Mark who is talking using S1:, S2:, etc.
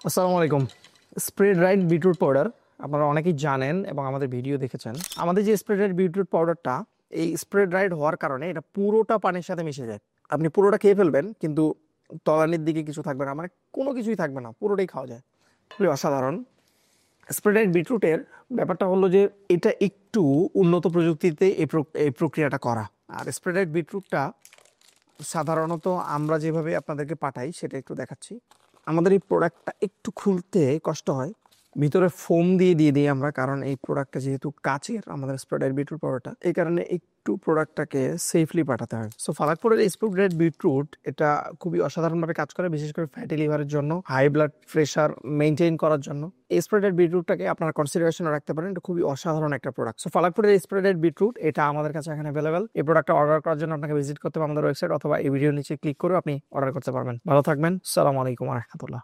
S1: আসসালামু আলাইকুম। Spread right beetroot powder আপনারা অনেকেই জানেন এবং আমাদের ভিডিও দেখেছেন। আমাদের যে স্প্রেড রাইট বিটরুট পাউডারটা, এই স্প্রেড রাইট হওয়ার কারণে এটা পুরোটা পানির সাথে মিশে যায়। আপনি পুরোটা খেয়ে ফেলবেন, কিন্তু তলানির দিকে কিছু থাকবে না, মানে কোনো কিছুই থাকবে না, পুরোটাই খাওয়া যায়। খুবই অসাধারণ। স্প্রেড রাইট বিটরুটের ব্যাপারটা হলো যে এটা একটু উন্নত প্রযুক্তিতে এই প্রক্রিয়াটা করা। আর স্প্রেড রাইট বিটরুটটা সাধারণত আমরা যেভাবে আপনাদেরকে পাঠাই সেটা একটু দেখাচ্ছি। আমাদের এই প্রোডাক্টটা একটু খুলতে কষ্ট হয়, ভিতরে ফোম দিয়ে দিই আমরা, কারণ এই প্রোডাক্টটা যেহেতু কাচের, আমাদের স্প্রেড বিটরুট পাউডারটা, এই কারণে একটু প্রোডাক্টটাকে সেফলি পাঠাতে হয়। সো ফালাকপুরের স্প্রেড বিটরুট এটা খুবই অসাধারণভাবে কাজ করে, বিশেষ করে ফ্যাটি লিভারের জন্য, হাই ব্লাড প্রেশার মেনটেন করার জন্য। এই স্প্রেড বিটরুটটাকে আপনারা কনসিডারেশনে রাখতে পারেন, এটা খুবই অসাধারণ একটা প্রোডাক্ট। সো ফালাকপুরের স্প্রেড বিটরুট এটা আমাদের কাছে এখানে অ্যাভেলেবেল। এই প্রোডাক্টটা অর্ডার করার জন্য আপনাকে ভিজিট করতে হবে আমাদের ওয়েবসাইট, অথবা এই ভিডিওর নিচে ক্লিক করে আপনি অর্ডার করতে পারবেন। ভালো থাকবেন। আসসালামু আলাইকুম ওয়া রাহমাতুল্লাহ।